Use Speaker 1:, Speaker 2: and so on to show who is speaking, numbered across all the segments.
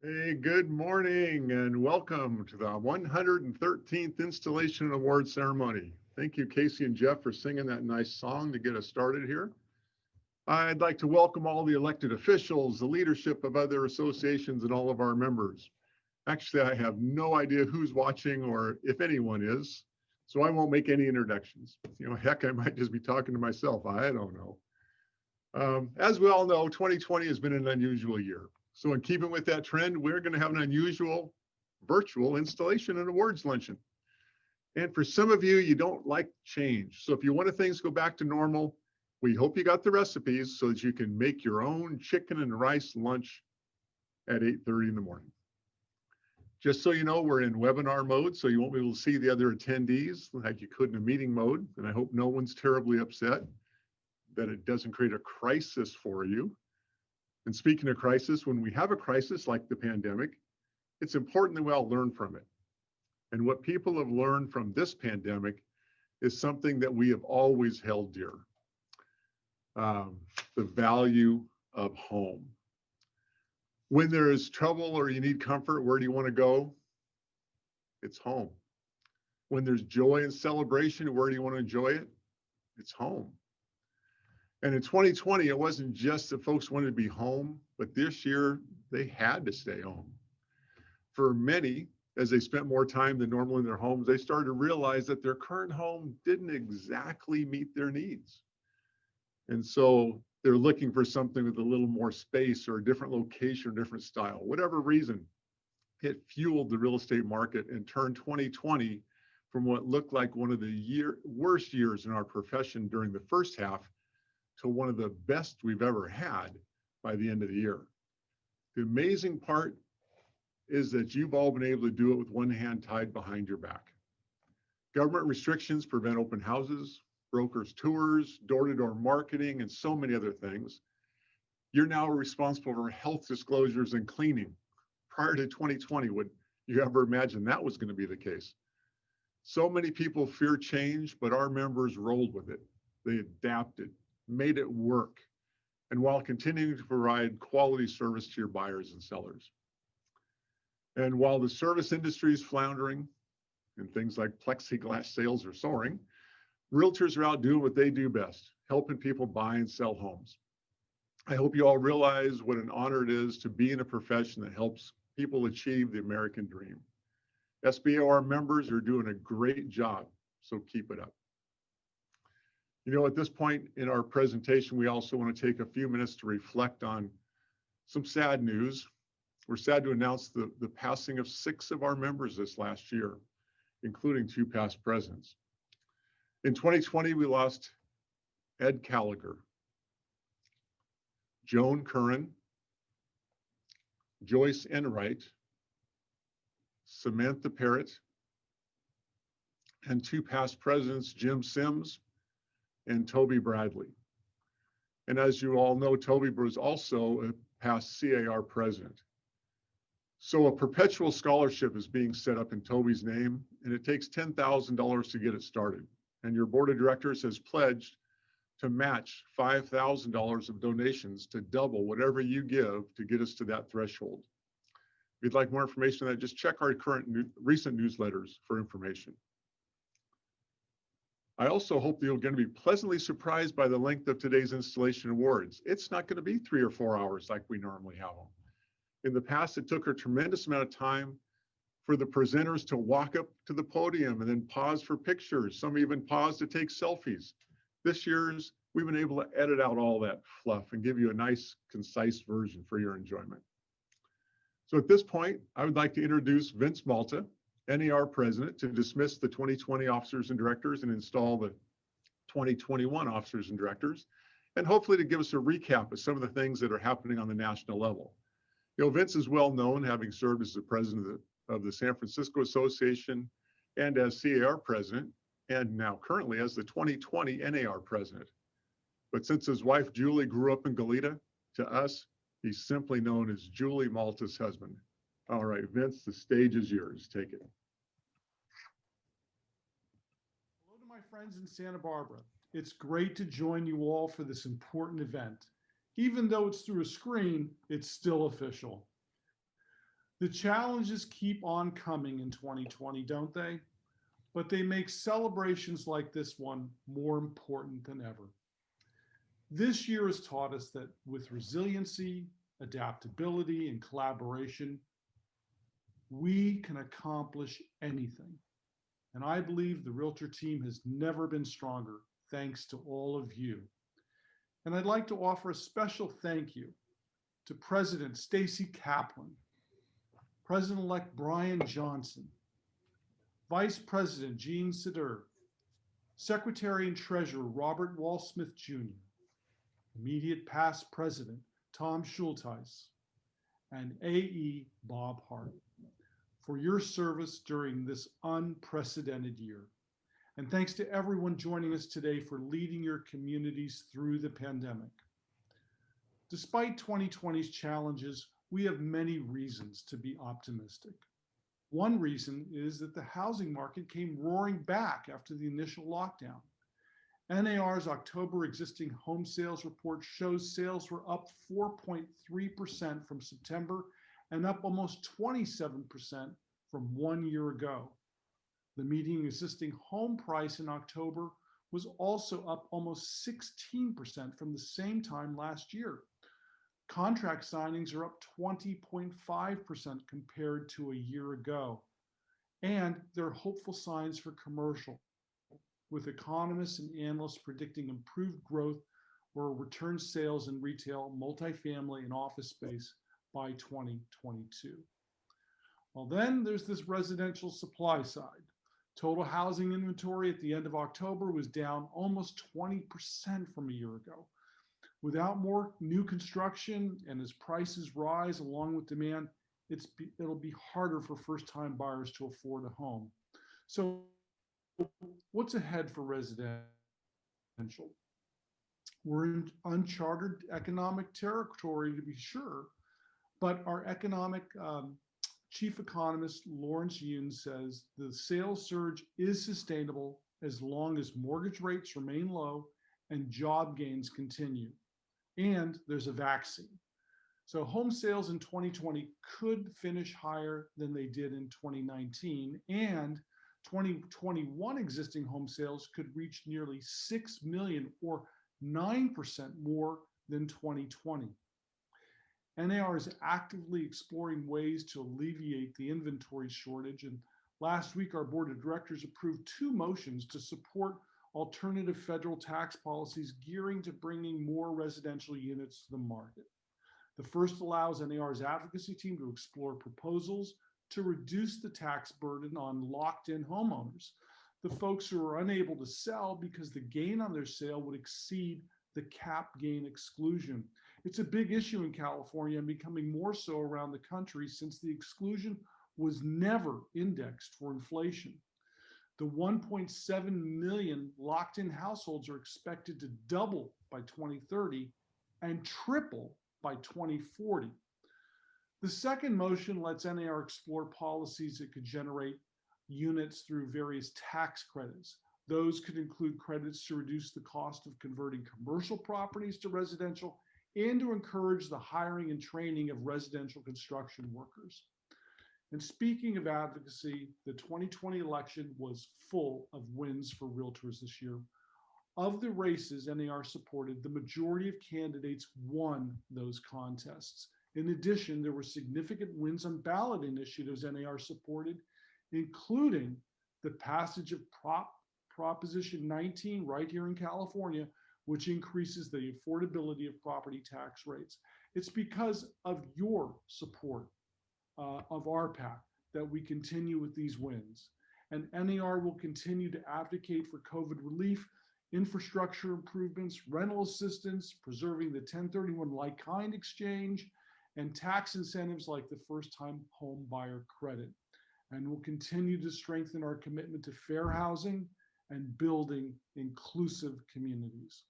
Speaker 1: Hey, good morning and welcome to the 113th Installation Award Ceremony. Thank you, Casey and Jeff, for singing that nice song to get us started here. I'd like to welcome all the elected officials, the leadership of other associations, and all of our members. Actually, I have no idea who's watching or if anyone is, so I won't make any introductions. Heck, I might just be talking to myself. I don't know. As we all know, 2020 has been an unusual year. So in keeping with that trend, we're going to have an unusual virtual installation and awards luncheon. And for some of you, you don't like change. So if you want things to go back to normal, we hope you got the recipes so that you can make your own chicken and rice lunch at 8:30 in the morning. Just so you know, we're in webinar mode, so you won't be able to see the other attendees like you could in a meeting mode. And I hope no one's terribly upset that it doesn't create a crisis for you. And speaking of crisis, when we have a crisis like the pandemic, it's important that we all learn from it. And what people have learned from this pandemic is something that we have always held dear, the value of home. When there is trouble or you need comfort, where do you want to go? It's home. When there's joy and celebration, where do you want to enjoy it? It's home. And in 2020, it wasn't just that folks wanted to be home, but this year they had to stay home. For many, as they spent more time than normal in their homes, they started to realize that their current home didn't exactly meet their needs. And so they're looking for something with a little more space or a different location or different style. Whatever reason, it fueled the real estate market and turned 2020 from what looked like one of the worst years in our profession during the first half to one of the best we've ever had by the end of the year. The amazing part is that you've all been able to do it with one hand tied behind your back. Government restrictions prevent open houses, brokers' tours, door-to-door marketing, and so many other things. You're now responsible for health disclosures and cleaning. Prior to 2020, would you ever imagine that was going to be the case? So many people fear change, but our members rolled with it. They adapted, made it work, and while continuing to provide quality service to your buyers and sellers. And while the service industry is floundering and things like plexiglass sales are soaring, realtors are out doing what they do best, helping people buy and sell homes. I hope you all realize what an honor it is to be in a profession that helps people achieve the American dream. SBOR members are doing a great job, so keep it up. At this point in our presentation, we also want to take a few minutes to reflect on some sad news. We're sad to announce the passing of 6 of our members this last year, including 2 past presidents. In 2020, we lost Ed Gallagher, Joan Curran, Joyce Enright, Samantha Parrott, and 2 past presidents, Jim Sims and Toby Bradley. And as you all know, Toby was also a past CAR president. So a perpetual scholarship is being set up in Toby's name, and it takes $10,000 to get it started. And your board of directors has pledged to match $5,000 of donations to double whatever you give to get us to that threshold. If you'd like more information on that, just check our recent newsletters for information. I also hope that you're going to be pleasantly surprised by the length of today's installation awards. It's not going to be 3 or 4 hours like we normally have them. In the past, it took a tremendous amount of time for the presenters to walk up to the podium and then pause for pictures. Some even pause to take selfies. This year's, we've been able to edit out all that fluff and give you a nice, concise version for your enjoyment. So at this point, I would like to introduce Vince Malta, NAR president, to dismiss the 2020 officers and directors and install the 2021 officers and directors, and hopefully to give us a recap of some of the things that are happening on the national level. Vince is well known, having served as the president of the San Francisco Association and as CAR president, and now currently as the 2020 NAR president. But since his wife Julie grew up in Goleta, to us, he's simply known as Julie Malta's husband. All right, Vince, the stage is yours. Take it.
Speaker 2: Hello to my friends in Santa Barbara. It's great to join you all for this important event. Even though it's through a screen, it's still official. The challenges keep on coming in 2020, don't they? But they make celebrations like this one more important than ever. This year has taught us that with resiliency, adaptability, and collaboration, we can accomplish anything. And I believe the Realtor team has never been stronger, thanks to all of you. And I'd like to offer a special thank you to President Stacy Kaplan, President-elect Brian Johnson, Vice President Gene Sider, Secretary and Treasurer Robert Wall Smith Jr., immediate past President Tom Schulteis, and AE Bob Hart for your service during this unprecedented year. And thanks to everyone joining us today for leading your communities through the pandemic. Despite 2020's challenges, we have many reasons to be optimistic. One reason is that the housing market came roaring back after the initial lockdown. NAR's October existing home sales report shows sales were up 4.3% from September and up almost 27% from 1 year ago. The median existing home price in October was also up almost 16% from the same time last year. Contract signings are up 20.5% compared to a year ago. And there are hopeful signs for commercial, with economists and analysts predicting improved growth or return sales in retail, multifamily, and office space by 2022. Well, then there's this residential supply side. Total housing inventory at the end of October was down almost 20% from a year ago. Without more new construction and as prices rise along with demand, it'll be harder for first-time buyers to afford a home. So what's ahead for residential? We're in uncharted economic territory, to be sure, but our economic chief economist Lawrence Yun says the sales surge is sustainable as long as mortgage rates remain low and job gains continue. And there's a vaccine. So home sales in 2020 could finish higher than they did in 2019, and 2021 existing home sales could reach nearly 6 million or 9% more than 2020. NAR is actively exploring ways to alleviate the inventory shortage, and last week our board of directors approved 2 motions to support alternative federal tax policies gearing to bringing more residential units to the market. The first allows NAR's advocacy team to explore proposals to reduce the tax burden on locked-in homeowners, the folks who are unable to sell because the gain on their sale would exceed the cap gain exclusion. It's a big issue in California and becoming more so around the country since the exclusion was never indexed for inflation. The 1.7 million locked-in households are expected to double by 2030 and triple by 2040. The second motion lets NAR explore policies that could generate units through various tax credits. Those could include credits to reduce the cost of converting commercial properties to residential and to encourage the hiring and training of residential construction workers. And speaking of advocacy, the 2020 election was full of wins for realtors this year. Of the races NAR supported, the majority of candidates won those contests. In addition, there were significant wins on ballot initiatives NAR supported, including the passage of Proposition 19 right here in California, which increases the affordability of property tax rates. It's because of your support of RPAC that we continue with these wins. And NAR will continue to advocate for COVID relief, infrastructure improvements, rental assistance, preserving the 1031 like-kind exchange, and tax incentives like the first-time home buyer credit. And we'll continue to strengthen our commitment to fair housing and building inclusive communities.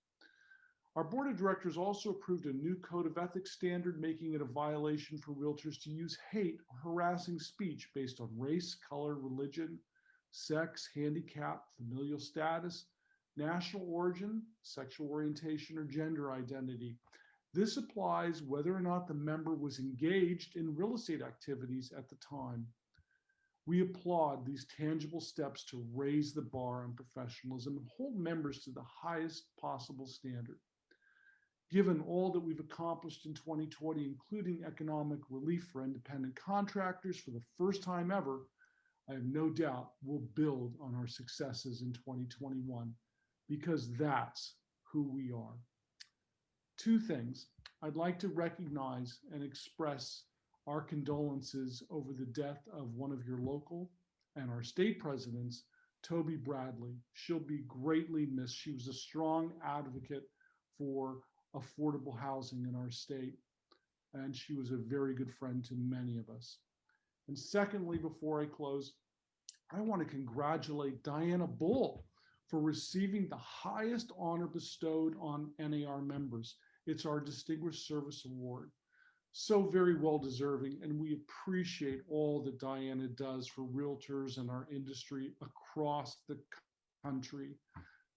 Speaker 2: Our board of directors also approved a new code of ethics standard, making it a violation for realtors to use hate or harassing speech based on race, color, religion, sex, handicap, familial status, national origin, sexual orientation, or gender identity. This applies whether or not the member was engaged in real estate activities at the time. We applaud these tangible steps to raise the bar on professionalism and hold members to the highest possible standard. Given all that we've accomplished in 2020, including economic relief for independent contractors for the first time ever, I have no doubt we'll build on our successes in 2021 because that's who we are. Two things. I'd like to recognize and express our condolences over the death of one of your local and our state presidents, Toby Bradley. She'll be greatly missed. She was a strong advocate for affordable housing in our state, and she was a very good friend to many of us. And secondly, before I close, I want to congratulate Diana Bull for receiving the highest honor bestowed on NAR members. It's our Distinguished Service Award. So very well deserving, and we appreciate all that Diana does for realtors and our industry across the country.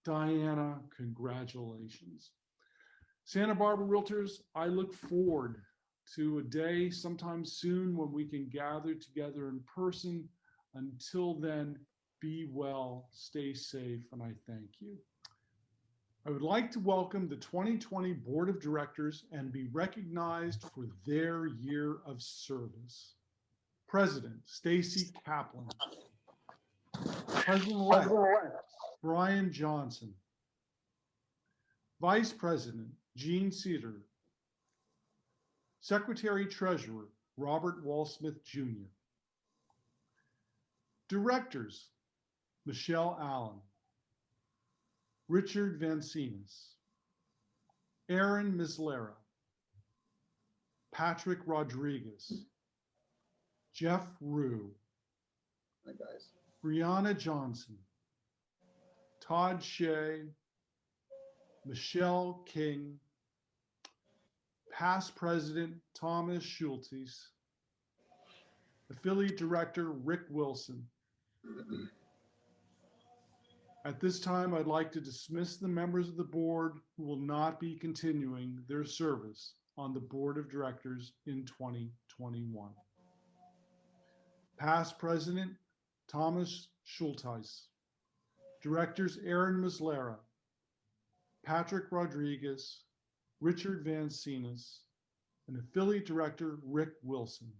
Speaker 2: Diana, congratulations. Santa Barbara Realtors, I look forward to a day sometime soon when we can gather together in person. Until then, be well, stay safe, and I thank you. I would like to welcome the 2020 Board of Directors and be recognized for their year of service. President Stacy Kaplan. President-elect Brian Johnson. Vice President Gene Cedar. Secretary-Treasurer Robert Walsmith Jr. Directors Michelle Allen. Richard Vancinas, Aaron Mislera, Patrick Rodriguez, Jeff Rue,
Speaker 3: Hi, guys.
Speaker 2: Brianna Johnson, Todd Shea, Michelle King, past President Thomas Schultes, Affiliate Director Rick Wilson. At this time, I'd like to dismiss the members of the board who will not be continuing their service on the Board of Directors in 2021. Past President Thomas Schultes, Directors Aaron Mislera, Patrick Rodriguez, Richard Vancinas, and Affiliate Director Rick Wilson.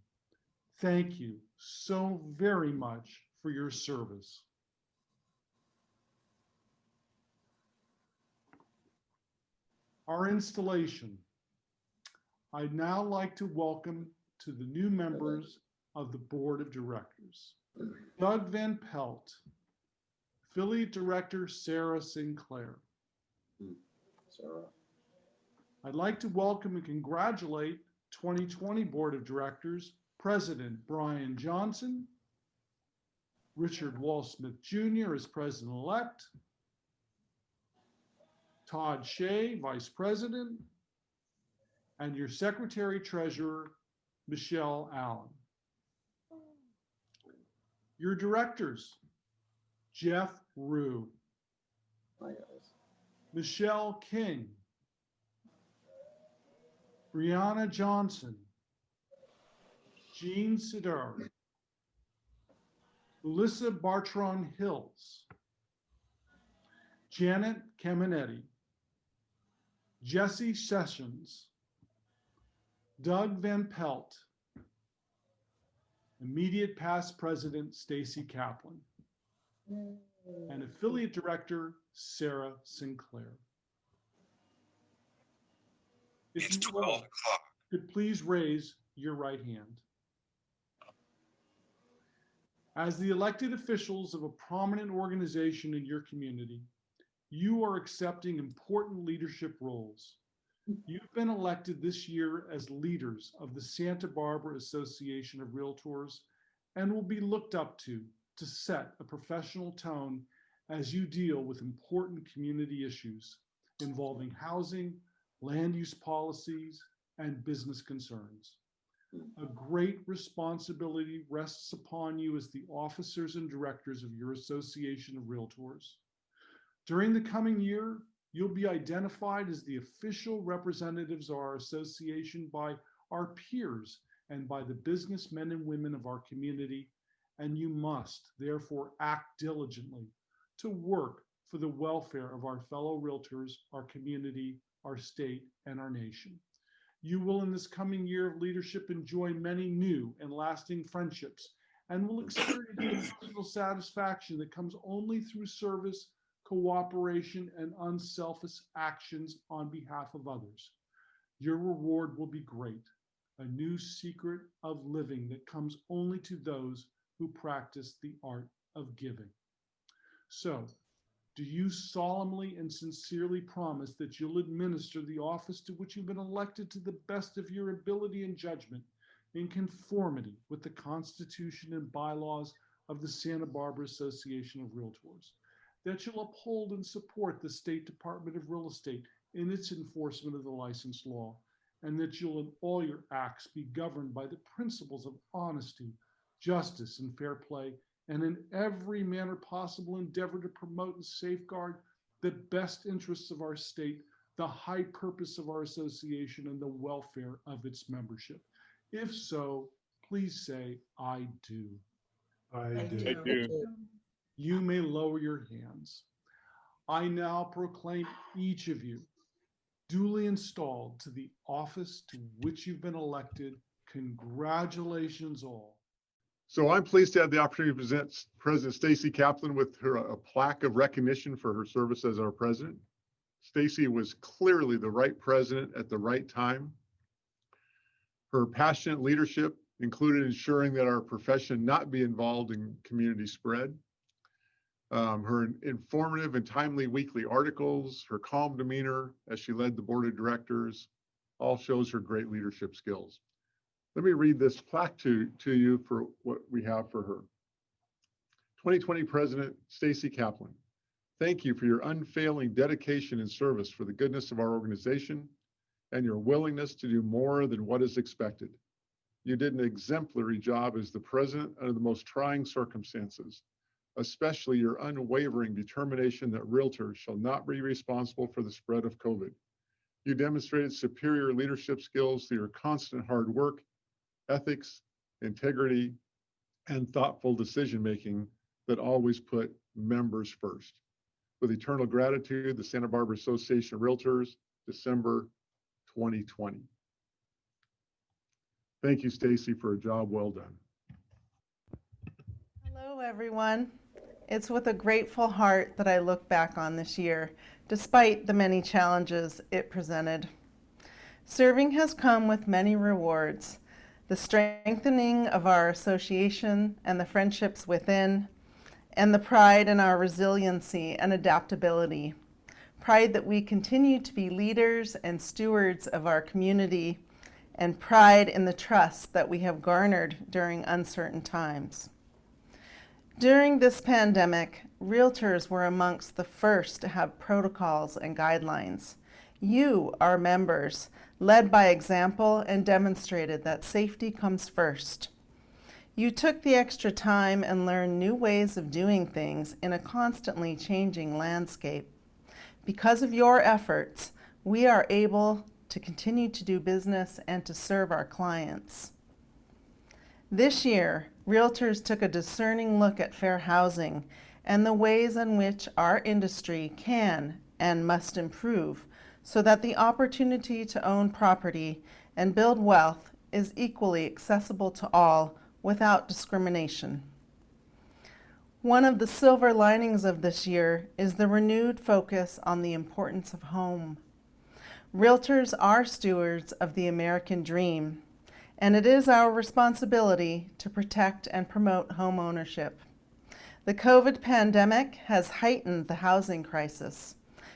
Speaker 2: Thank you so very much for your service. Our installation. I'd now like to welcome to the new members of the Board of Directors. Doug Van Pelt, Affiliate Director Sarah Sinclair.
Speaker 3: Sarah.
Speaker 2: I'd like to welcome and congratulate 2020 Board of Directors, President Brian Johnson, Richard Walsmith Jr. as President-elect, Todd Shea, Vice President, and your Secretary-Treasurer, Michelle Allen. Your directors, Jeff Rue,
Speaker 3: Hi, guys.
Speaker 2: Michelle King, Brianna Johnson, Gene Sidar, Melissa Bartron Hills, Janet Caminetti, Jesse Sessions, Doug Van Pelt, immediate past President Stacy Kaplan, and Affiliate Director Sarah Sinclair. If
Speaker 4: It's
Speaker 2: you
Speaker 4: 12
Speaker 2: all
Speaker 4: o'clock.
Speaker 2: could please raise your right hand. As the elected officials of a prominent organization in your community, you are accepting important leadership roles. You've been elected this year as leaders of the Santa Barbara Association of Realtors and will be looked up to set a professional tone as you deal with important community issues involving housing, land use policies, and business concerns. A great responsibility rests upon you as the officers and directors of your Association of Realtors. During the coming year, You'll be identified as the official representatives of our association by our peers and by the businessmen and women of our community, and you must therefore act diligently to work for the welfare of our fellow realtors, our community, our state, and our nation. You will, in this coming year of leadership, enjoy many new and lasting friendships and will experience personal satisfaction that comes only through service, cooperation, and unselfish actions on behalf of others. Your reward will be great, a new secret of living that comes only to those who practice the art of giving. So, do you solemnly and sincerely promise that you'll administer the office to which you've been elected to the best of your ability and judgment, in conformity with the Constitution and bylaws of the Santa Barbara Association of Realtors? That you'll uphold and support the State Department of Real Estate in its enforcement of the license law, and that you'll in all your acts be governed by the principles of honesty, justice, and fair play, and in every manner possible endeavor to promote and safeguard the best interests of our state, the high purpose of our association, and the welfare of its membership. If so, please say, I do.
Speaker 4: I do.
Speaker 5: I do.
Speaker 2: You may lower your hands. I now proclaim each of you duly installed to the office to which you've been elected. Congratulations all.
Speaker 1: So I'm pleased to have the opportunity to present President Stacy Kaplan with a plaque of recognition for her service as our president. Stacy was clearly the right president at the right time. Her passionate leadership included ensuring that our profession not be involved in community spread. Her informative and timely weekly articles, her calm demeanor as she led the board of directors, all shows her great leadership skills. Let me read this plaque to you for what we have for her. 2020 President Stacy Kaplan, thank you for your unfailing dedication and service for the goodness of our organization and your willingness to do more than what is expected. You did an exemplary job as the president under the most trying circumstances, especially your unwavering determination that realtors shall not be responsible for the spread of COVID. You demonstrated superior leadership skills through your constant hard work, ethics, integrity, and thoughtful decision-making that always put members first. With eternal gratitude, the Santa Barbara Association of Realtors, December 2020. Thank you, Stacy, for a job well done.
Speaker 5: Hello, everyone. It's with a grateful heart that I look back on this year, despite the many challenges it presented. Serving has come with many rewards: the strengthening of our association and the friendships within, and the pride in our resiliency and adaptability. Pride that we continue to be leaders and stewards of our community, and pride in the trust that we have garnered during uncertain times. During this pandemic, realtors were amongst the first to have protocols and guidelines. You, our members, led by example and demonstrated that safety comes first. You took the extra time and learned new ways of doing things in a constantly changing landscape. Because of your efforts, we are able to continue to do business and to serve our clients. This year, realtors took a discerning look at fair housing and the ways in which our industry can and must improve so that the opportunity to own property and build wealth is equally accessible to all without discrimination. One of the silver linings of this year is the renewed focus on the importance of home. Realtors are stewards of the American dream, and it is our responsibility to protect and promote home ownership. The COVID pandemic has heightened the housing crisis,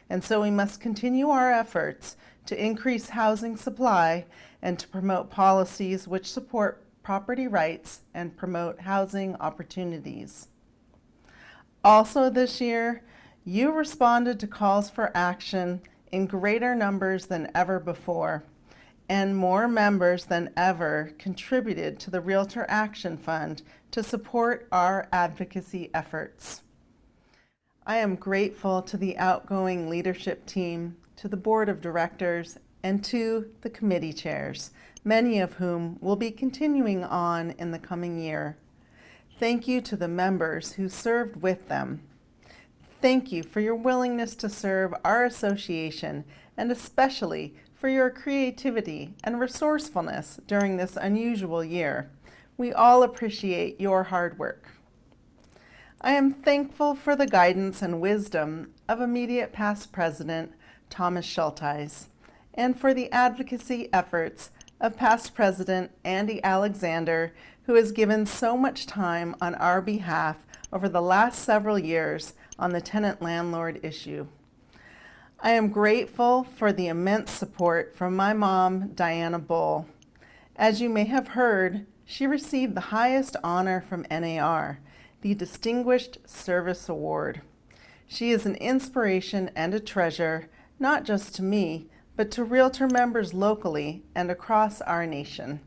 Speaker 5: and so we must continue our efforts to increase housing supply and to promote policies which support property rights and promote housing opportunities. Also this year, you responded to calls for action in greater numbers than ever before, and more members than ever contributed to the Realtor Action Fund to support our advocacy efforts. I am grateful to the outgoing leadership team, to the board of directors, and to the committee chairs, many of whom will be continuing on in the coming year. Thank you to the members who served with them. Thank you for your willingness to serve our association, and especially for your creativity and resourcefulness during this unusual year. We all appreciate your hard work. I am thankful for the guidance and wisdom of immediate past president Thomas Schulteis, and for the advocacy efforts of past president Andy Alexander, who has given so much time on our behalf over the last several years on the tenant-landlord issue. I am grateful for the immense support from my mom, Diana Bull. As you may have heard, she received the highest honor from NAR, the Distinguished Service Award. She is an inspiration and a treasure, not just to me, but to Realtor members locally and across our nation.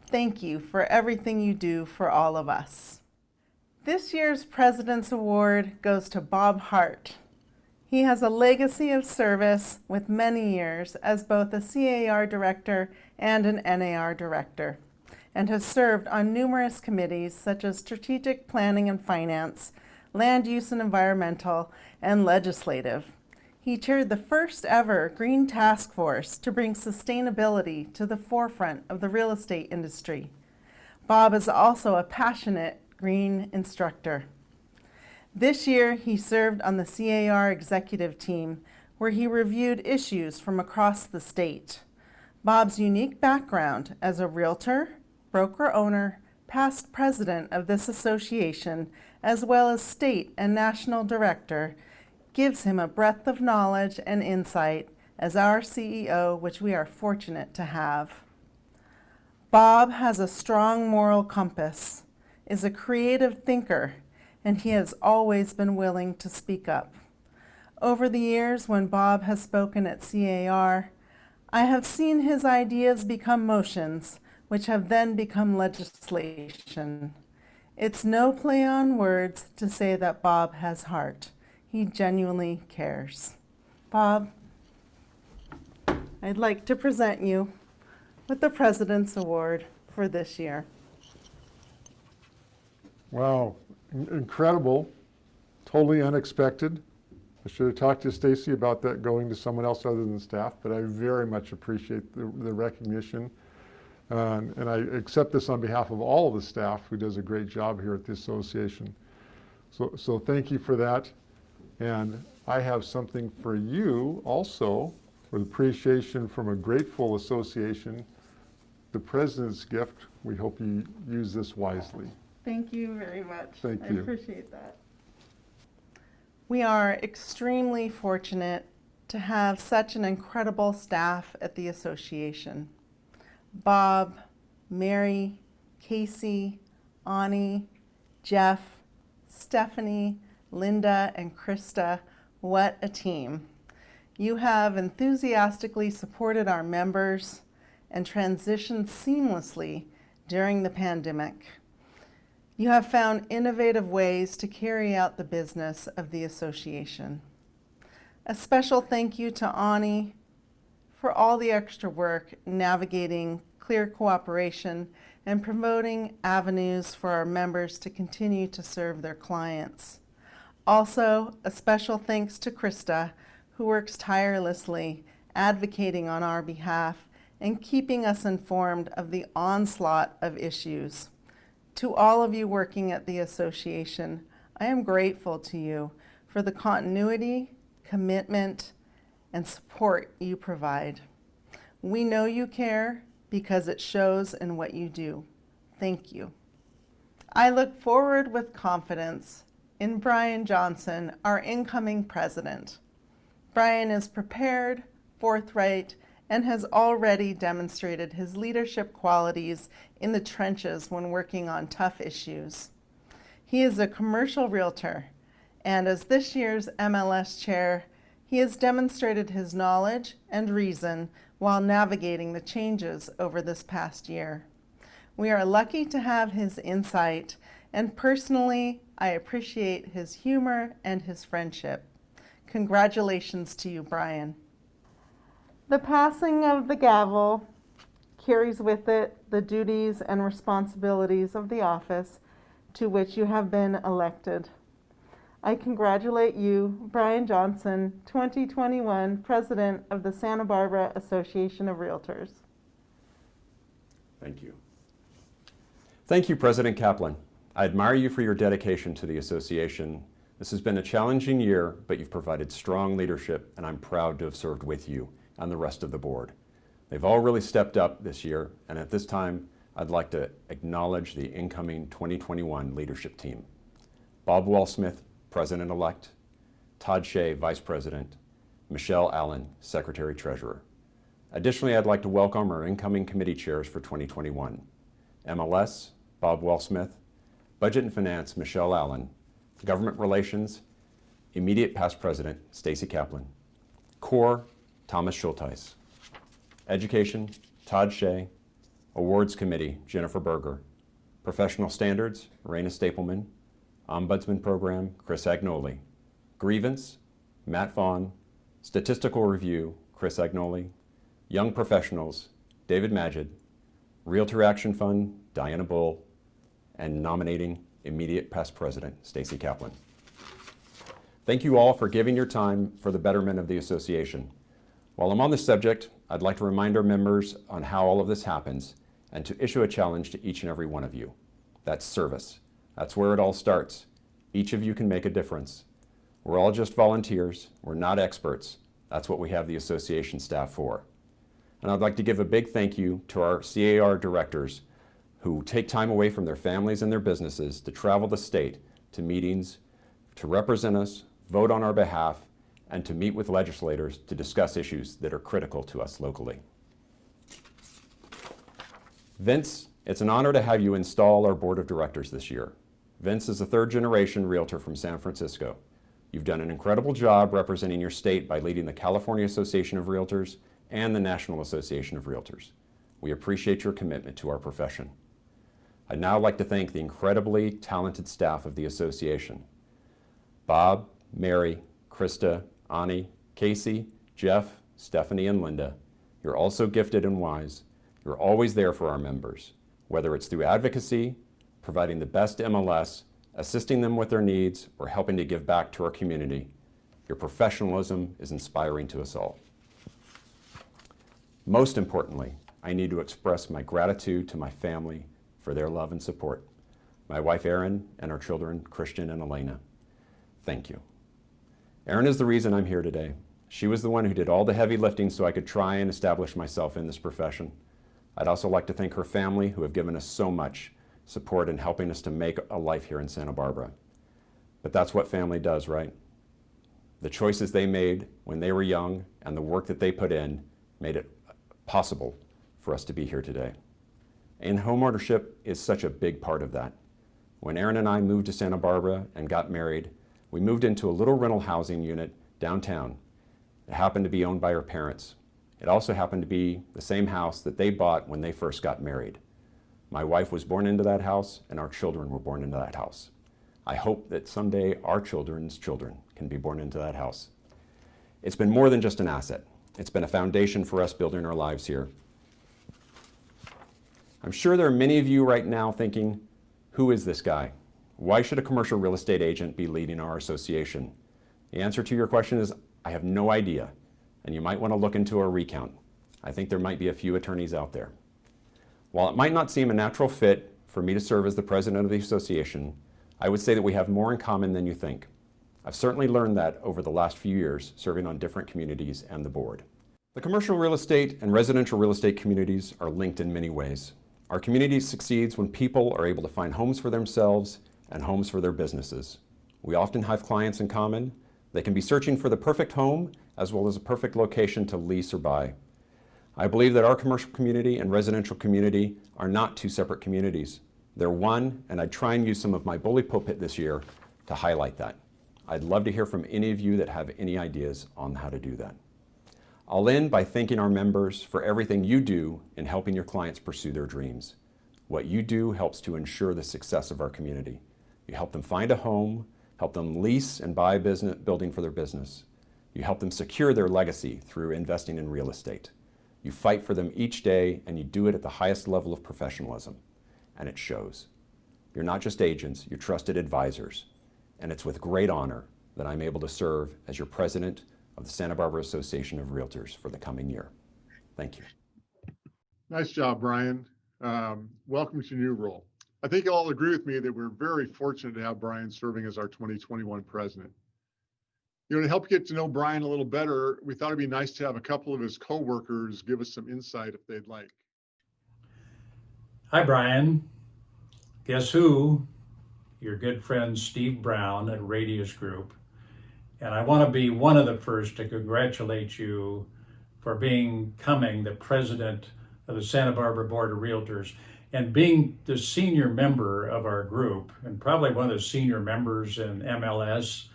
Speaker 5: Thank you for everything you do for all of us. This year's President's Award goes to Bob Hart. He has a legacy of service with many years as both a CAR director and an NAR director, and has served on numerous committees such as Strategic Planning and Finance, Land Use and Environmental, and Legislative. He chaired the first ever Green Task Force to bring sustainability to the forefront of the real estate industry. Bob is also a passionate green instructor. This year, he served on the CAR executive team, where he reviewed issues from across the state. Bob's unique background as a realtor, broker owner, past president of this association, as well as state and national director, gives him a breadth of knowledge and insight as our CEO, which we are fortunate to have. Bob has a strong moral compass, is a creative thinker, and he has always been willing to speak up. Over the years, when Bob has spoken at CAR, I have seen his ideas become motions, which have then become legislation. It's no play on words to say that Bob has heart. He genuinely cares. Bob, I'd like to present you with the President's Award for this year.
Speaker 4: Wow, incredible, totally unexpected. I should have talked to Stacy about that going to someone else other than staff, but I very much appreciate the recognition. And I accept this on behalf of all of the staff who does a great job here at the association. So thank you for that. And I have something for you also, with appreciation from a grateful association, the President's gift. We hope you use this wisely.
Speaker 5: Thank you very much.
Speaker 4: Thank
Speaker 5: I
Speaker 4: you.
Speaker 5: appreciate that. We are extremely fortunate to have such an incredible staff at the association. Bob, Mary, Casey, Ani, Jeff, Stephanie, Linda, and Krista. What a team. You have enthusiastically supported our members and transitioned seamlessly during the pandemic. You have found innovative ways to carry out the business of the association. A special thank you to Ani for all the extra work navigating clear cooperation and promoting avenues for our members to continue to serve their clients. Also, a special thanks to Krista, who works tirelessly advocating on our behalf and keeping us informed of the onslaught of issues. To all of you working at the association, I am grateful to you for the continuity, commitment, and support you provide. We know you care because it shows in what you do. Thank you. I look forward with confidence in Brian Johnson, our incoming president. Brian is prepared, forthright, and has already demonstrated his leadership qualities in the trenches when working on tough issues. He is a commercial realtor, and as this year's MLS chair, he has demonstrated his knowledge and reason while navigating the changes over this past year. We are lucky to have his insight and personally, I appreciate his humor and his friendship. Congratulations to you, Brian. The passing of the gavel carries with it the duties and responsibilities of the office to which you have been elected. I congratulate you, Brian Johnson, 2021 President of the Santa Barbara Association of Realtors.
Speaker 6: Thank you. Thank you, President Kaplan. I admire you for your dedication to the association. This has been a challenging year, but you've provided strong leadership, and I'm proud to have served with you and the rest of the board. They've all really stepped up this year, and at this time, I'd like to acknowledge the incoming 2021 leadership team. Bob Wellsmith, President-elect, Todd Shea, Vice President, Michelle Allen, Secretary-Treasurer. Additionally, I'd like to welcome our incoming committee chairs for 2021. MLS, Bob Wellsmith, Budget and Finance, Michelle Allen, Government Relations, immediate past President, Stacy Kaplan, Core, Thomas Schulteis, Education, Todd Shea, Awards Committee, Jennifer Berger, Professional Standards, Raina Stapleman, Ombudsman Program, Chris Agnoli, Grievance, Matt Vaughn, Statistical Review, Chris Agnoli, Young Professionals, David Magid, Realtor Action Fund, Diana Bull, and Nominating immediate past President, Stacy Kaplan. Thank you all for giving your time for the betterment of the association. While I'm on this subject, I'd like to remind our members on how all of this happens and to issue a challenge to each and every one of you. That's service. That's where it all starts. Each of you can make a difference. We're all just volunteers. We're not experts. That's what we have the association staff for. And I'd like to give a big thank you to our CAR directors who take time away from their families and their businesses to travel the state to meetings, to represent us, vote on our behalf, and to meet with legislators to discuss issues that are critical to us locally. Vince, it's an honor to have you install our board of directors this year. Vince is a third-generation realtor from San Francisco. You've done an incredible job representing your state by leading the California Association of Realtors and the National Association of Realtors. We appreciate your commitment to our profession. I'd now like to thank the incredibly talented staff of the association. Bob, Mary, Krista, Ani, Casey, Jeff, Stephanie, and Linda. You're also gifted and wise. You're always there for our members, whether it's through advocacy, providing the best MLS, assisting them with their needs, or helping to give back to our community. Your professionalism is inspiring to us all. Most importantly, I need to express my gratitude to my family for their love and support. My wife Erin and our children Christian and Elena. Thank you. Erin is the reason I'm here today. She was the one who did all the heavy lifting so I could try and establish myself in this profession. I'd also like to thank her family who have given us so much support in helping us to make a life here in Santa Barbara. But that's what family does, right? The choices they made when they were young and the work that they put in made it possible for us to be here today. And homeownership is such a big part of that. When Erin and I moved to Santa Barbara and got married, we moved into a little rental housing unit downtown. It happened to be owned by her parents. It also happened to be the same house that they bought when they first got married. My wife was born into that house, and our children were born into that house. I hope that someday our children's children can be born into that house. It's been more than just an asset. It's been a foundation for us building our lives here. I'm sure there are many of you right now thinking, who is this guy? Why should a commercial real estate agent be leading our association? The answer to your question is, I have no idea, and you might want to look into a recount. I think there might be a few attorneys out there. While it might not seem a natural fit for me to serve as the president of the association, I would say that we have more in common than you think. I've certainly learned that over the last few years serving on different communities and the board. The commercial real estate and residential real estate communities are linked in many ways. Our community succeeds when people are able to find homes for themselves and homes for their businesses. We often have clients in common. They can be searching for the perfect home as well as a perfect location to lease or buy. I believe that our commercial community and residential community are not two separate communities. They're one, and I'd try and use some of my bully pulpit this year to highlight that. I'd love to hear from any of you that have any ideas on how to do that. I'll end by thanking our members for everything you do in helping your clients pursue their dreams. What you do helps to ensure the success of our community. You help them find a home, help them lease and buy a building for their business. You help them secure their legacy through investing in real estate. You fight for them each day, and you do it at the highest level of professionalism, and it shows. You're not just agents, you're trusted advisors, and it's with great honor that I'm able to serve as your president of the Santa Barbara Association of Realtors for the coming year. Thank you.
Speaker 1: Nice job, Brian. Welcome to your new role. I think you'll all agree with me that we're very fortunate to have Brian serving as our 2021 president. You know, to help get to know Brian a little better, we thought it'd be nice to have a couple of his coworkers give us some insight if they'd like.
Speaker 7: Hi, Brian. Guess who? Your good friend Steve Brown at Radius Group. And I want to be one of the first to congratulate you for becoming the president of the Santa Barbara Board of Realtors and being the senior member of our group, and probably one of the senior members in MLS.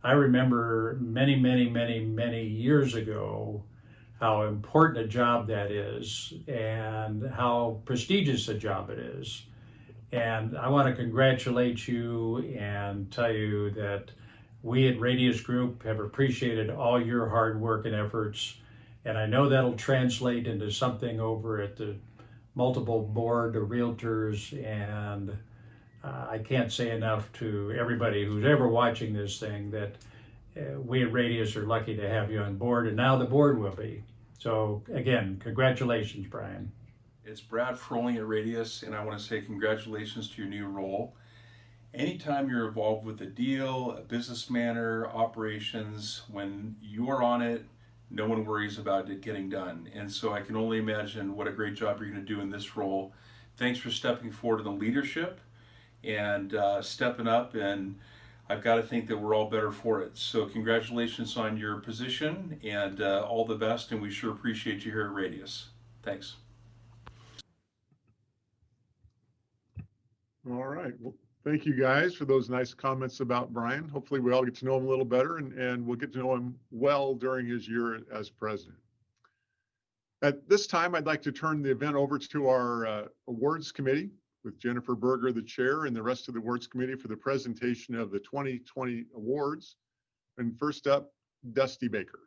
Speaker 7: I remember many years ago how important a job that is and how prestigious a job it is. And I want to congratulate you and tell you that we at Radius Group have appreciated all your hard work and efforts. And I know that'll translate into something over at the multiple board of realtors. And I can't say enough to everybody who's ever watching this thing that we at Radius are lucky to have you on board, and now the board will be. So again, congratulations, Brian.
Speaker 8: It's Brad Froling at Radius, and I want to say congratulations to your new role. Anytime you're involved with a deal, a business manner, operations, when you're on it, no one worries about it getting done. And so I can only imagine what a great job you're going to do in this role. Thanks for stepping forward in the leadership and stepping up, and I've got to think that we're all better for it. So congratulations on your position, and all the best, and we sure appreciate you here at Radius. Thanks.
Speaker 1: All right. Well, thank you guys for those nice comments about Brian. Hopefully we all get to know him a little better, and we'll get to know him well during his year as president. At this time, I'd like to turn the event over to our awards committee with Jennifer Berger, the chair, and the rest of the awards committee for the presentation of the 2020 awards. And first up, Dusty Baker.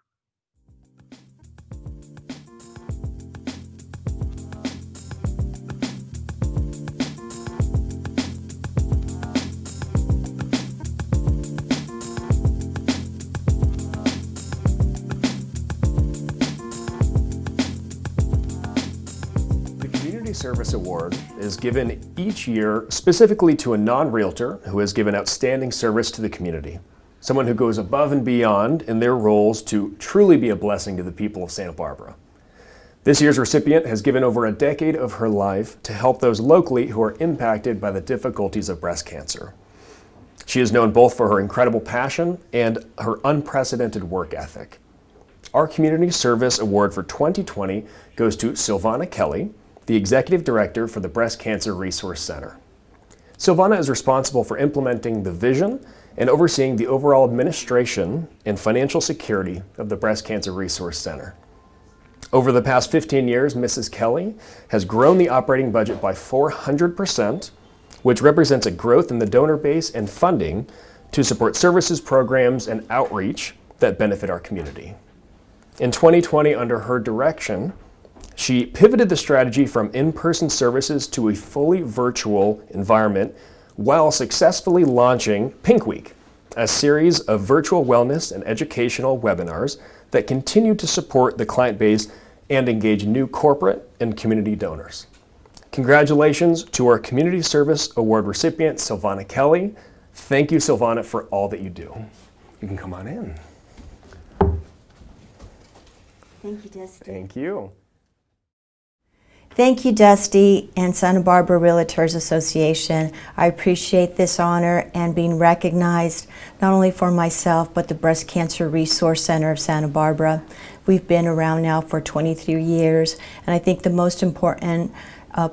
Speaker 9: Service Award is given each year specifically to a non-realtor who has given outstanding service to the community. Someone who goes above and beyond in their roles to truly be a blessing to the people of Santa Barbara. This year's recipient has given over a decade of her life to help those locally who are impacted by the difficulties of breast cancer. She is known both for her incredible passion and her unprecedented work ethic. Our Community Service Award for 2020 goes to Silvana Kelly, the Executive Director for the Breast Cancer Resource Center. Silvana is responsible for implementing the vision and overseeing the overall administration and financial security of the Breast Cancer Resource Center. Over the past 15 years, Mrs. Kelly has grown the operating budget by 400%, which represents a growth in the donor base and funding to support services, programs, and outreach that benefit our community. In 2020, under her direction, she pivoted the strategy from in-person services to a fully virtual environment while successfully launching Pink Week, a series of virtual wellness and educational webinars that continue to support the client base and engage new corporate and community donors. Congratulations to our Community Service Award recipient, Silvana Kelly. Thank you, Silvana, for all that you do. You can come on in.
Speaker 10: Thank you, Dusty.
Speaker 9: Thank you.
Speaker 10: Thank you, Dusty and Santa Barbara Realtors Association. I appreciate this honor and being recognized not only for myself, but the Breast Cancer Resource Center of Santa Barbara. We've been around now for 23 years, and I think the most important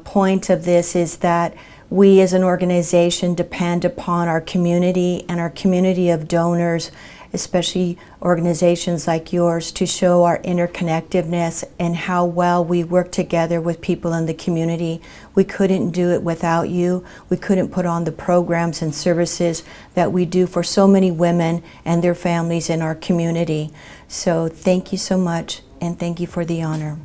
Speaker 10: point of this is that we as an organization depend upon our community and our community of donors especially organizations like yours, to show our interconnectedness and how well we work together with people in the community. We couldn't do it without you. We couldn't put on the programs and services that we do for so many women and their families in our community. So thank you so much, and thank you for the honor.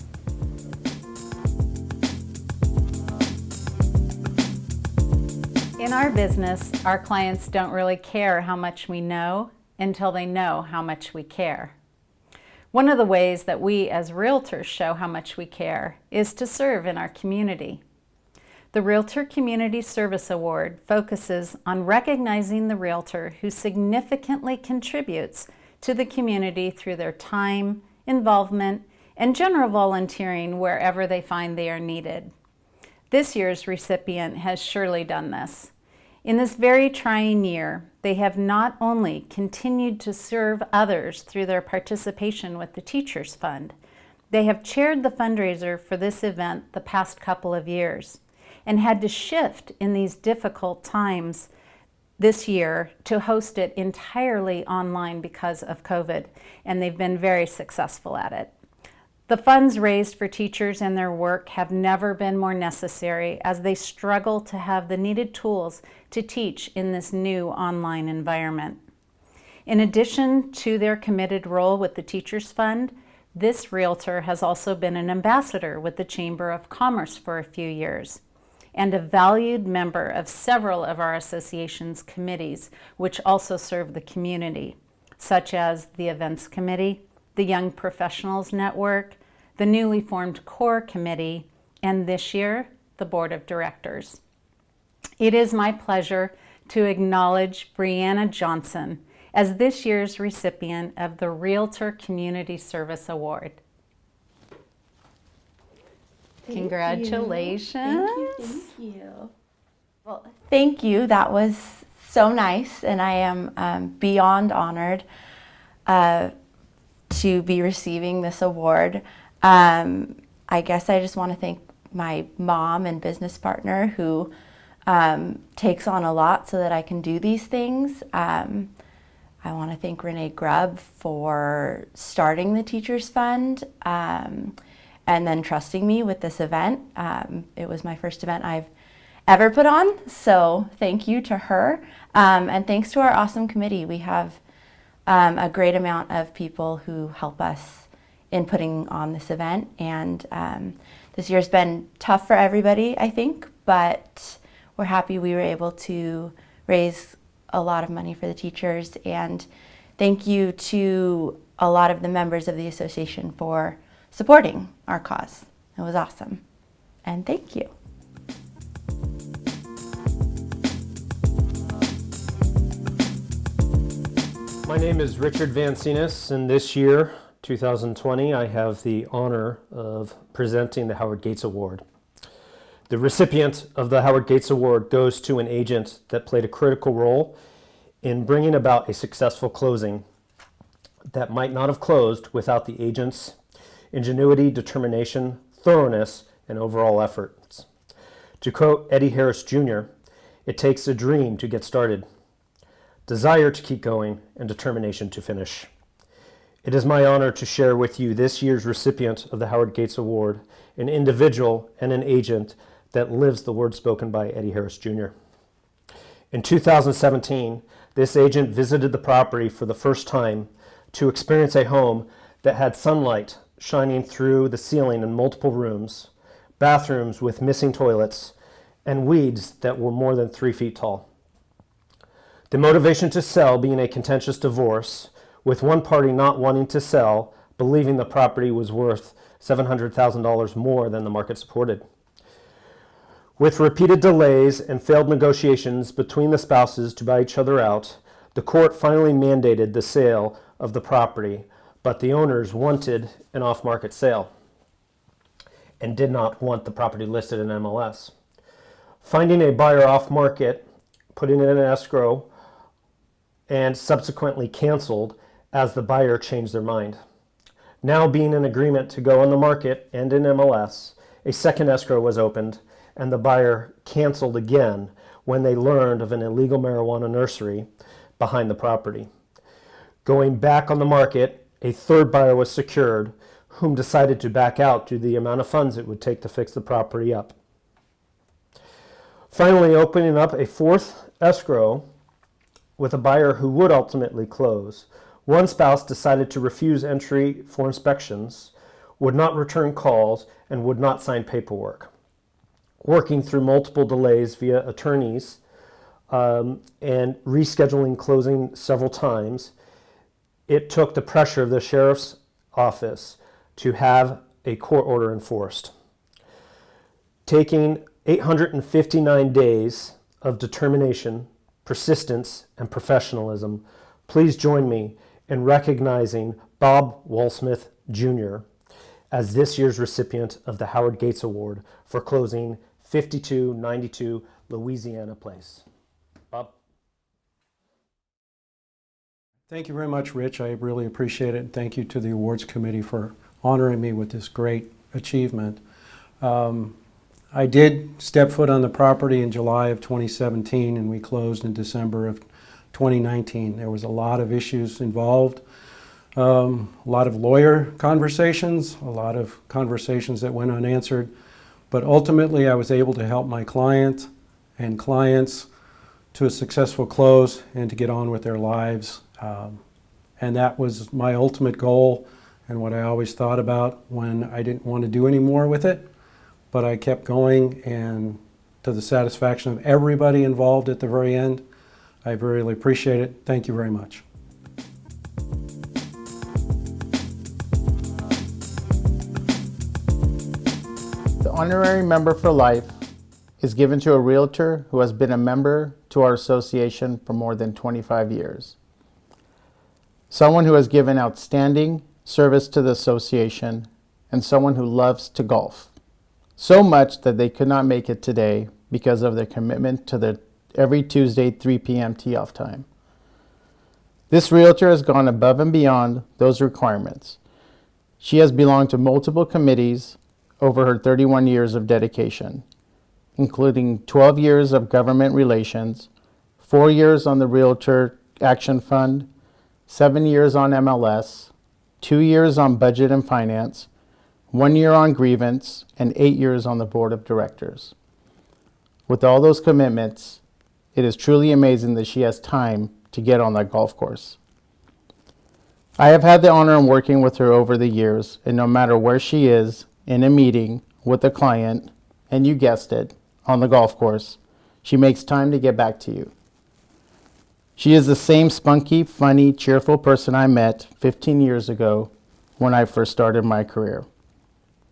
Speaker 11: In our business, our clients don't really care how much we know until they know how much we care. One of the ways that we as realtors show how much we care is to serve in our community. The Realtor Community Service Award focuses on recognizing the realtor who significantly contributes to the community through their time, involvement, and general volunteering wherever they find they are needed. This year's recipient has surely done this. In this very trying year, they have not only continued to serve others through their participation with the Teachers Fund, they have chaired the fundraiser for this event the past couple of years and had to shift in these difficult times this year to host it entirely online because of COVID, and they've been very successful at it. The funds raised for teachers and their work have never been more necessary as they struggle to have the needed tools to teach in this new online environment. In addition to their committed role with the Teachers Fund, this realtor has also been an ambassador with the Chamber of Commerce for a few years and a valued member of several of our association's committees, which also serve the community, such as the Events Committee, the Young Professionals Network, the newly formed Core Committee, and this year, the Board of Directors. It is my pleasure to acknowledge Brianna Johnson as this year's recipient of the Realtor Community Service Award. Congratulations.
Speaker 12: Thank you. Well, thank you. That was so nice, and I am beyond honored to be receiving this award. I guess I just want to thank my mom and business partner who takes on a lot so that I can do these things. I want to thank Renee Grubb for starting the Teachers Fund and then trusting me with this event. It was my first event I've ever put on, so thank you to her. And thanks to our awesome committee. We have a great amount of people who help us in putting on this event. And this year's been tough for everybody, I think, but we're happy we were able to raise a lot of money for the teachers. And thank you to a lot of the members of the association for supporting our cause. It was awesome. And thank you.
Speaker 9: My name is Richard Vancinas, and this year, 2020, I have the honor of presenting the Howard Gates Award. The recipient of the Howard Gates Award goes to an agent that played a critical role in bringing about a successful closing that might not have closed without the agent's ingenuity, determination, thoroughness, and overall efforts. To quote Eddie Harris Jr., "It takes a dream to get started, desire to keep going, and determination to finish." It is my honor to share with you this year's recipient of the Howard Gates Award, an individual and an agent that lives the word spoken by Eddie Harris Jr. In 2017, this agent visited the property for the first time to experience a home that had sunlight shining through the ceiling in multiple rooms, bathrooms with missing toilets, and weeds that were more than 3 feet tall. The motivation to sell being a contentious divorce, with one party not wanting to sell, believing the property was worth $700,000 more than the market supported. With repeated delays and failed negotiations between the spouses to buy each other out, the court finally mandated the sale of the property, but the owners wanted an off-market sale and did not want the property listed in MLS. Finding a buyer off-market, putting it in escrow, and subsequently canceled as the buyer changed their mind. Now being in agreement to go on the market and in MLS, a second escrow was opened and the buyer canceled again when they learned of an illegal marijuana nursery behind the property.
Speaker 13: Going back on the market, a third buyer was secured, whom decided to back out due to the amount of funds it would take to fix the property up. Finally, opening up a fourth escrow with a buyer who would ultimately close. One spouse decided to refuse entry for inspections, would not return calls, and would not sign paperwork. Working through multiple delays via attorneys and rescheduling closing several times, it took the pressure of the sheriff's office to have a court order enforced. Taking 859 days of determination, persistence, and professionalism, please join me in recognizing Bob Walsmith Jr. as this year's recipient of the Howard Gates Award for closing 5292 Louisiana Place. Bob?
Speaker 14: Thank you very much, Rich. I really appreciate it. And thank you to the awards committee for honoring me with this great achievement. I did step foot on the property in July of 2017, and we closed in December of 2019. There was a lot of issues involved, a lot of lawyer conversations, a lot of conversations that went unanswered. But ultimately, I was able to help my client and clients to a successful close and to get on with their lives. And that was my ultimate goal and what I always thought about when I didn't want to do any more with it. But I kept going, and to the satisfaction of everybody involved at the very end, I really appreciate it. Thank you very much.
Speaker 15: The honorary member for life is given to a realtor who has been a member to our association for more than 25 years. Someone who has given outstanding service to the association, and someone who loves to golf. So much that they could not make it today because of their commitment to their every Tuesday 3 p.m. tee-off time. This realtor has gone above and beyond those requirements. She has belonged to multiple committees over her 31 years of dedication, including 12 years of government relations, 4 years on the Realtor Action Fund, 7 years on MLS, 2 years on budget and finance, 1 year on grievance, and 8 years on the board of directors. With all those commitments, it is truly amazing that she has time to get on that golf course. I have had the honor of working with her over the years, and no matter where she is, in a meeting, with a client, and you guessed it, on the golf course, she makes time to get back to you. She is the same spunky, funny, cheerful person I met 15 years ago when I first started my career.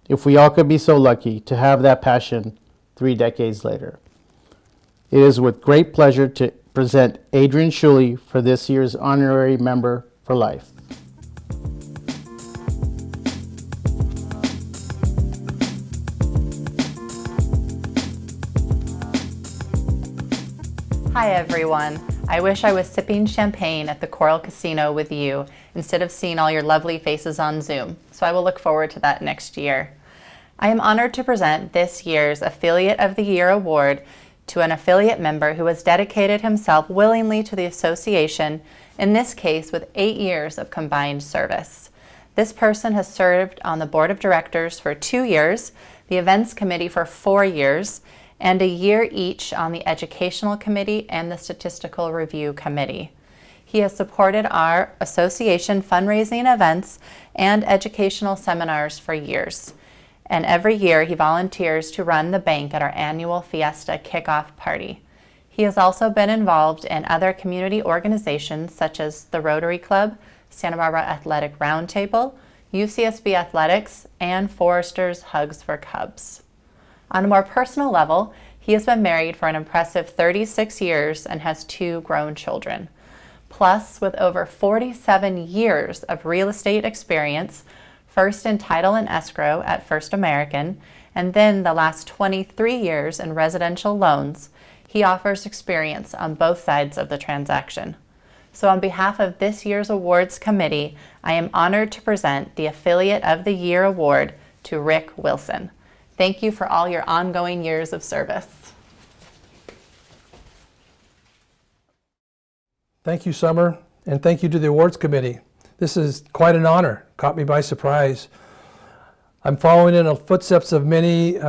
Speaker 15: If we all could be so lucky to have that passion 3 decades later. It is with great pleasure to present Adrian Schuley for this year's honorary member for life.
Speaker 11: Hi everyone. I wish I was sipping champagne at the Coral Casino with you instead of seeing all your lovely faces on Zoom, so I will look forward to that next year. I am honored to present this year's Affiliate of the Year Award to an affiliate member who has dedicated himself willingly to the association, in this case with 8 years of combined service. This person has served on the board of directors for 2 years, the events committee for 4 years, and a year each on the educational committee and the statistical review committee. He has supported our association fundraising events and educational seminars for years. And every year he volunteers to run the bank at our annual Fiesta kickoff party. He has also been involved in other community organizations such as the Rotary Club, Santa Barbara Athletic Roundtable, UCSB Athletics, and Forrester's Hugs for Cubs. On a more personal level, he has been married for an impressive 36 years and has 2 grown children. Plus, with over 47 years of real estate experience, first in title and escrow at First American, and then the last 23 years in residential loans, he offers experience on both sides of the transaction. So on behalf of this year's awards committee, I am honored to present the Affiliate of the Year Award to Rick Wilson. Thank you for all your ongoing years of service.
Speaker 16: Thank you, Summer.
Speaker 14: and thank you to the awards committee. This is quite an honor, caught me by surprise. I'm following in the footsteps of many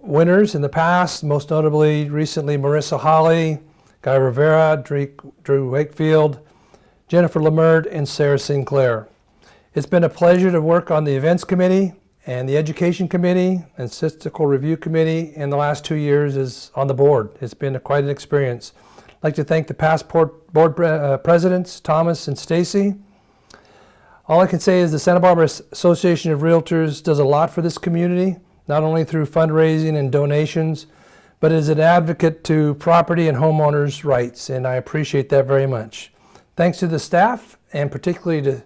Speaker 14: winners in the past, most notably recently Marissa Hawley, Guy Rivera, Drew Wakefield, Jennifer Lemert, and Sarah Sinclair. It's been a pleasure to work on the events committee and the education committee and statistical review committee in the last 2 years is on the board. It's been quite an experience. I'd like to thank the past board presidents, Thomas and Stacy. All I can say is the Santa Barbara Association of Realtors does a lot for this community, not only through fundraising and donations, but as an advocate to property and homeowners' rights, and I appreciate that very much. Thanks to the staff, and particularly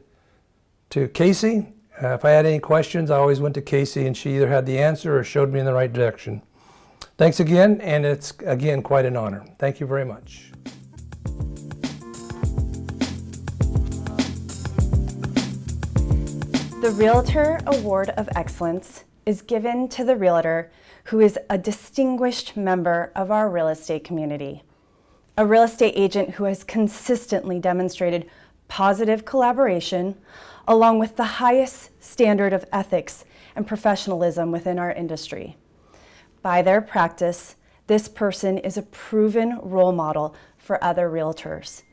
Speaker 14: to Casey. If I had any questions, I always went to Casey, and she either had the answer or showed me in the right direction. Thanks again, and it's, again, quite an honor. Thank you very much.
Speaker 16: The Realtor Award of Excellence is given to the realtor who is a distinguished member of our real estate community, a real estate agent who has consistently demonstrated positive collaboration along with the highest standard of ethics and professionalism within our industry. By their practice, this person is a proven role model for other realtors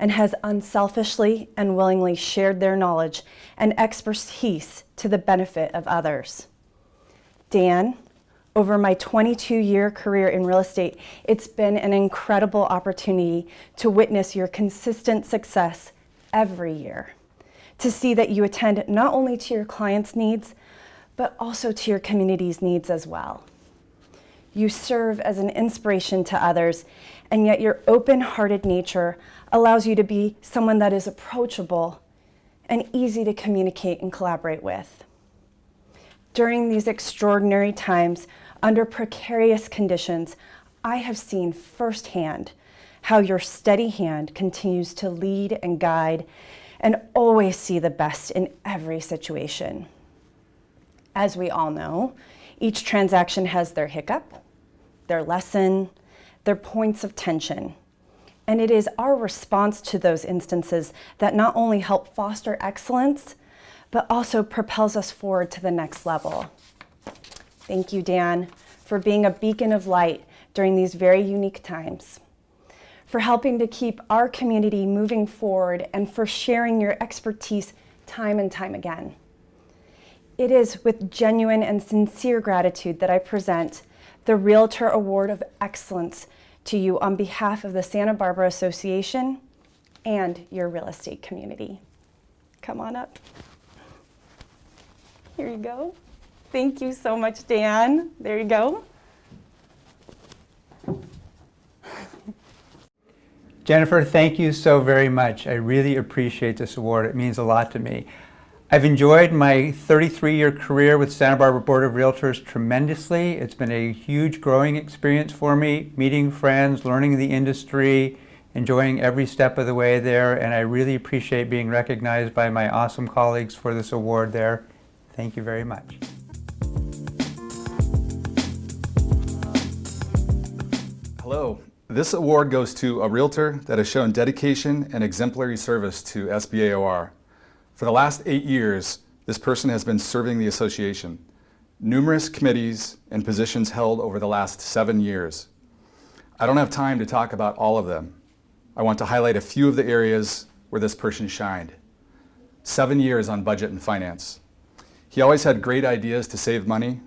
Speaker 16: and has unselfishly and willingly shared their knowledge and expertise to the benefit of others. Dan, over my 22-year career in real estate, it's been an incredible opportunity to witness your consistent success every year, to see that you attend not only to your clients' needs, but also to your community's needs as well. You serve as an inspiration to others, and yet your open-hearted nature allows you to be someone that is approachable and easy to communicate and collaborate with. During these extraordinary times, under precarious conditions, I have seen firsthand how your steady hand continues to lead and guide and always see the best in every situation. As we all know, each transaction has their hiccup, their lesson, their points of tension. And it is our response to those instances that not only help foster excellence, but also propels us forward to the next level. Thank you, Dan, for being a beacon of light during these very unique times, for helping to keep our community moving forward, and for sharing your expertise time and time again. It is with genuine and sincere gratitude that I present the Realtor Award of Excellence to you on behalf of the Santa Barbara Association and your real estate community. Come on up. Here you go. Thank you so much, Dan. There you go.
Speaker 17: Jennifer, thank you so very much. I really appreciate this award. It means a lot to me. I've enjoyed my 33-year career with Santa Barbara Board of Realtors tremendously. It's been a huge growing experience for me, meeting friends, learning the industry, enjoying every step of the way there, and I really appreciate being recognized by my awesome colleagues for this award there. Thank you very much.
Speaker 18: Hello. This award goes to a realtor that has shown dedication and exemplary service to SBAOR. For the last 8 years, this person has been serving the association. Numerous committees and positions held over the last 7 years. I don't have time to talk about all of them. I want to highlight a few of the areas where this person shined. 7 years on budget and finance. He always had great ideas to save money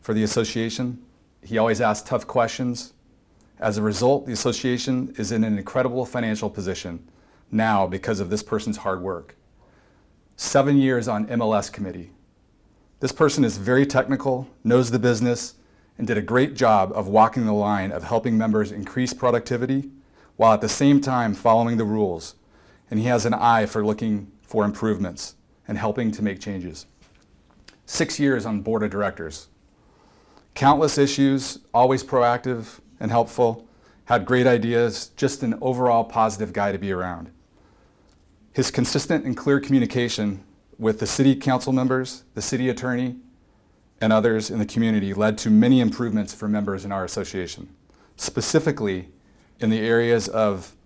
Speaker 18: for the association. He always asked tough questions. As a result, the association is in an incredible financial position now because of this person's hard work. 7 years on MLS committee. This person is very technical, knows the business, and did a great job of walking the line of helping members increase productivity while at the same time following the rules. And he has an eye for looking for improvements and helping to make changes. 6 years on board of directors. Countless issues, always proactive and helpful, had great ideas, just an overall positive guy to be around. His consistent and clear communication with the city council members, the city attorney, and others in the community led to many improvements for members in our association, specifically in the areas of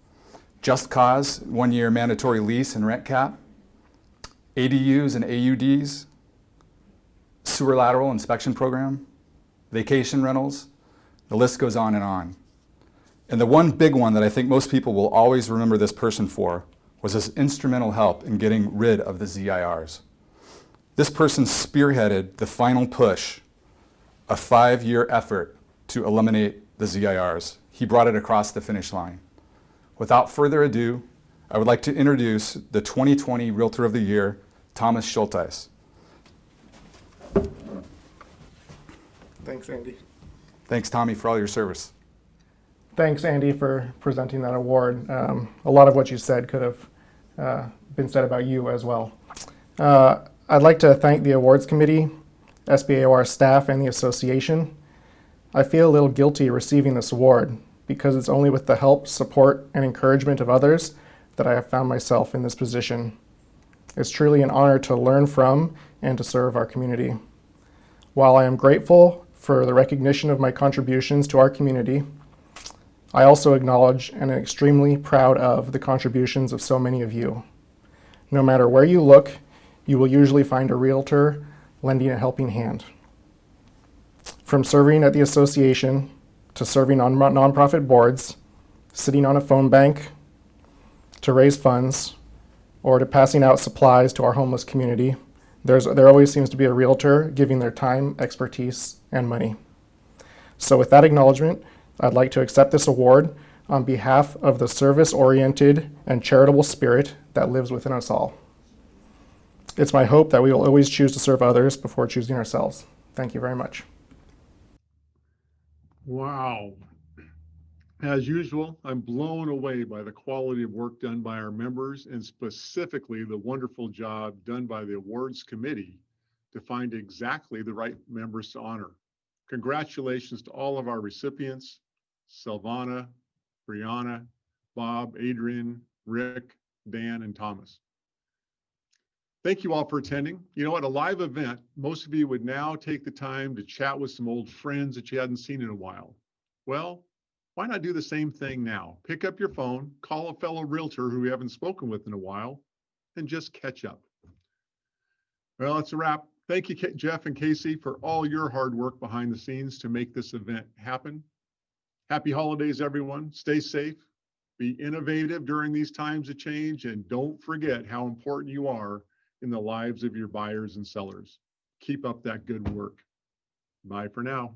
Speaker 18: Just Cause, 1-year mandatory lease and rent cap, ADUs and AUDs, sewer lateral inspection program, vacation rentals, the list goes on. And the one big one that I think most people will always remember this person for was his instrumental help in getting rid of the ZIRs. This person spearheaded the final push, a 5-year effort to eliminate the ZIRs. He brought it across the finish line. Without further ado, I would like to introduce the 2020 Realtor of the Year, Thomas Schulteis.
Speaker 19: Thanks, Andy.
Speaker 18: Thanks, Tommy, for all your service.
Speaker 19: Thanks, Andy, for presenting that award. A lot of what you said could have been said about you as well. I'd like to thank the awards committee, SBAOR staff, and the association. I feel a little guilty receiving this award because it's only with the help, support, and encouragement of others that I have found myself in this position. It's truly an honor to learn from and to serve our community. While I am grateful for the recognition of my contributions to our community, I also acknowledge and am extremely proud of the contributions of so many of you. No matter where you look, you will usually find a realtor lending a helping hand. From serving at the association to serving on nonprofit boards, sitting on a phone bank to raise funds, or to passing out supplies to our homeless community, there always seems to be a realtor giving their time, expertise, and money. So with that acknowledgement, I'd like to accept this award on behalf of the service-oriented and charitable spirit that lives within us all. It's my hope that we will always choose to serve others before choosing ourselves. Thank you very much.
Speaker 1: Wow. As usual, I'm blown away by the quality of work done by our members and specifically the wonderful job done by the awards committee to find exactly the right members to honor. Congratulations to all of our recipients, Silvana, Brianna, Bob, Adrian, Rick, Dan, and Thomas. Thank you all for attending. You know, at a live event, most of you would now take the time to chat with some old friends that you hadn't seen in a while. Well, why not do the same thing now? Pick up your phone, call a fellow realtor who you haven't spoken with in a while, and just catch up. Well, that's a wrap. Thank you, Jeff and Casey, for all your hard work behind the scenes to make this event happen. Happy holidays, everyone. Stay safe, be innovative during these times of change, and don't forget how important you are in the lives of your buyers and sellers. Keep up that good work. Bye for now.